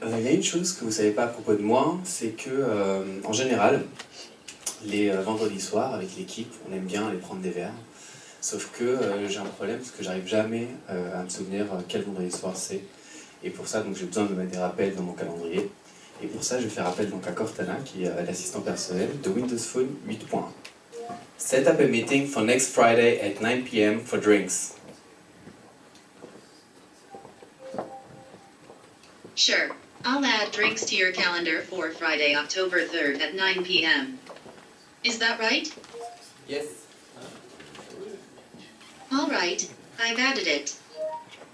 Il y a une chose que vous ne savez pas à propos de moi, c'est que en général, les vendredis soirs avec l'équipe, on aime bien aller prendre des verres. Sauf que j'ai un problème parce que j'arrive jamais à me souvenir quel vendredi soir c'est. Et pour ça, donc j'ai besoin de me mettre des rappels dans mon calendrier. Et pour ça, je fais appel donc à Cortana, qui est l'assistant personnel de Windows Phone 8.1. Set up a meeting for next Friday at 9 p.m. for drinks. Sure. I'll add drinks to your calendar for Friday, October 3rd at 9 p.m. Is that right? Yes. All right. I've added it.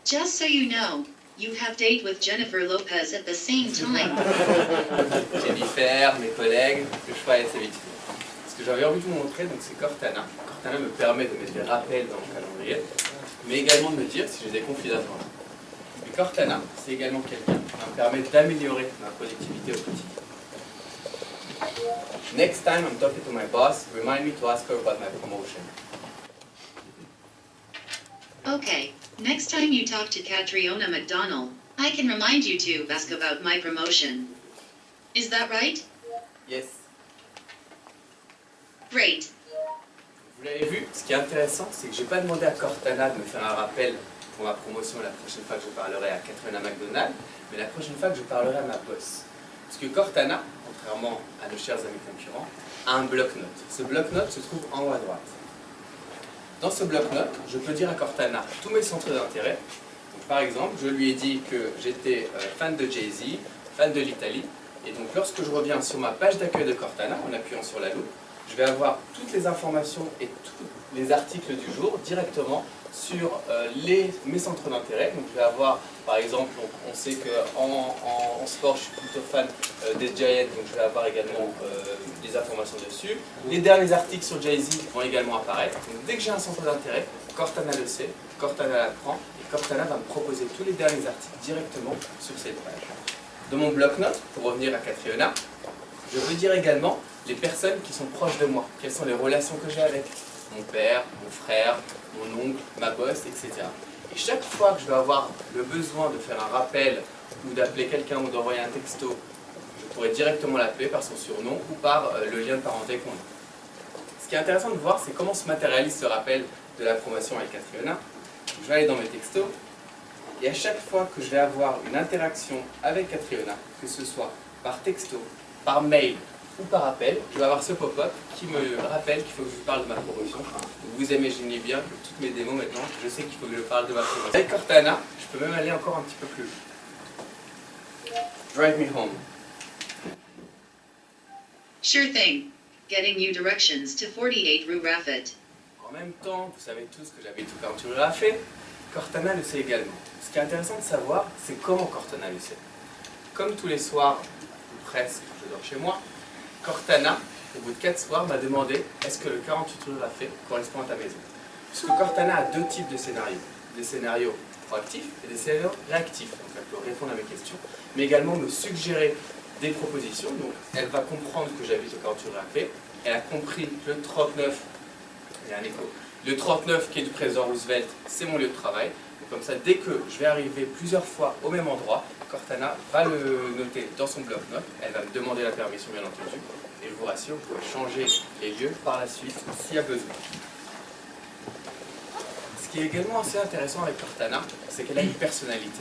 Just so you know, you have date with Jennifer Lopez at the same time. Jennifer, mes collègues, le choix est assez vite. Ce que j'avais envie de vous montrer, donc c'est Cortana. Cortana me permet de mettre des rappels dans mon calendrier, mais également de me dire si j'ai des conflits d'attention. Et Cortana, c'est également quelqu'un qui va me permettre d'améliorer ma productivité au quotidien. Next time I'm talking to my boss, remind me to ask her about my promotion. Okay. Next time you talk to Catriona McDonald, I can remind you to ask about my promotion. Is that right? Yes. Great. Vous l'avez vu, ce qui est intéressant, c'est que je n'ai pas demandé à Cortana de me faire un rappel pour ma promotion la prochaine fois que je parlerai à Catriona McDonald, mais la prochaine fois que je parlerai à ma boss. Parce que Cortana, contrairement à nos chers amis concurrents, a un bloc-notes. Ce bloc-notes se trouve en haut à droite. Dans ce bloc-notes, je peux dire à Cortana tous mes centres d'intérêt. Par exemple, je lui ai dit que j'étais fan de Jay-Z, fan de l'Italie, et donc lorsque je reviens sur ma page d'accueil de Cortana, en appuyant sur la loupe, je vais avoir toutes les informations et tous les articles du jour directement sur mes centres d'intérêt. Donc je vais avoir, par exemple, on sait qu'en sport, je suis plutôt fan des Giants, donc je vais avoir également des informations dessus. Les derniers articles sur Jay-Z vont également apparaître. Donc dès que j'ai un centre d'intérêt, Cortana le sait, Cortana l'apprend, et Cortana va me proposer tous les derniers articles directement sur cette page. De mon bloc-notes, pour revenir à Catriona, je veux dire également les personnes qui sont proches de moi, quelles sont les relations que j'ai avec mon père, mon frère, mon oncle, ma boss, etc. Et chaque fois que je vais avoir le besoin de faire un rappel ou d'appeler quelqu'un ou d'envoyer un texto, je pourrai directement l'appeler par son surnom ou par le lien de parenté qu'on a. Ce qui est intéressant de voir, c'est comment se matérialise ce rappel de la promotion avec Catriona. Je vais aller dans mes textos, et à chaque fois que je vais avoir une interaction avec Catriona, que ce soit par texto, par mail ou par appel, je vais avoir ce pop-up qui me rappelle qu'il faut que je parle de ma promotion. Vous imaginez bien que toutes mes démos maintenant, je sais qu'il faut que je parle de ma promotion. Avec Cortana, je peux même aller encore un petit peu plus loin. Drive me home. Sure thing. Getting you directions to 48 Rue Raffet. En même temps, vous savez tous que j'habite au quartier Raffet, Cortana le sait également. Ce qui est intéressant de savoir, c'est comment Cortana le sait. Comme tous les soirs, ou presque, je dors chez moi, Cortana, au bout de 4 soirs, m'a demandé est-ce que le 48 rue Raffet correspond à ta maison. Puisque Cortana a deux types de scénarios. Des scénarios proactifs et des scénarios réactifs. Donc elle peut répondre à mes questions, mais également me suggérer des propositions. Donc elle va comprendre que j'habite au 48 rue Raffet. Elle a compris le 39, il y a un écho, le 39 qui est du président Roosevelt, c'est mon lieu de travail. Donc comme ça, dès que je vais arriver plusieurs fois au même endroit, Cortana va le noter dans son bloc-notes, elle va me demander la permission bien entendu, et je vous rassure, vous pouvez changer les lieux par la suite s'il y a besoin. Ce qui est également assez intéressant avec Cortana, c'est qu'elle a une personnalité.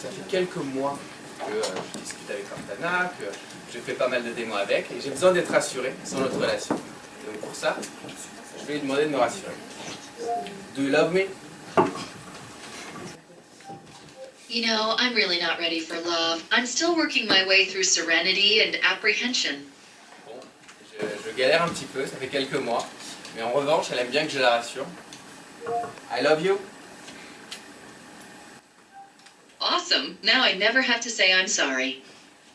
Ça fait quelques mois que je discute avec Cortana, que je fais pas mal de démos avec, et j'ai besoin d'être rassuré sur notre relation. Et donc pour ça, je vais lui demander de me rassurer. Do you love me? You know, I'm really not ready for love. I'm still working my way through serenity and apprehension. Bon, je galère un petit peu, ça fait quelques mois, mais en revanche, elle aime bien que je la rassure. I love you. Awesome. Now I never have to say I'm sorry.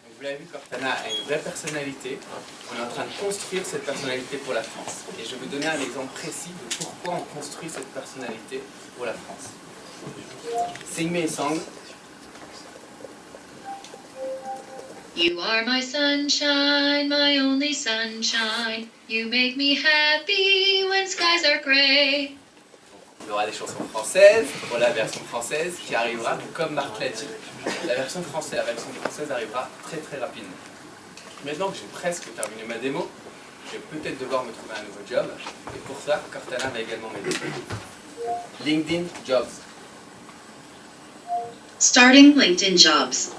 Donc, vous l'avez vu, Cortana a une vraie personnalité. On est en train de construire cette personnalité pour la France. Et je vais vous donner un exemple précis de pourquoi on construit cette personnalité pour la France. Sing me a song. You are my sunshine, my only sunshine. You make me happy when skies are gray. Il y aura des chansons françaises pour la version française qui arrivera, donc comme Marc l'a dit, la version française arrivera très très rapidement. Maintenant que j'ai presque terminé ma démo, je vais peut-être devoir me trouver un nouveau job, et pour ça, Cortana va également m'aider. LinkedIn Jobs. Starting LinkedIn Jobs.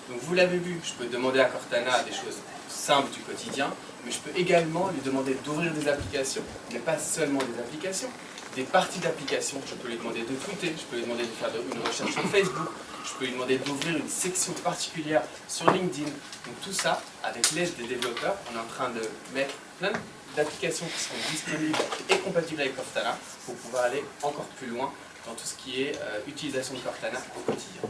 Donc vous l'avez vu, je peux demander à Cortana des choses simples du quotidien, mais je peux également lui demander d'ouvrir des applications, mais pas seulement des applications, des parties d'applications. Je peux lui demander de tweeter, je peux lui demander de faire une recherche sur Facebook, je peux lui demander d'ouvrir une section particulière sur LinkedIn. Donc tout ça, avec l'aide des développeurs, on est en train de mettre plein d'applications qui seront disponibles et compatibles avec Cortana pour pouvoir aller encore plus loin dans tout ce qui est utilisation de Cortana au quotidien.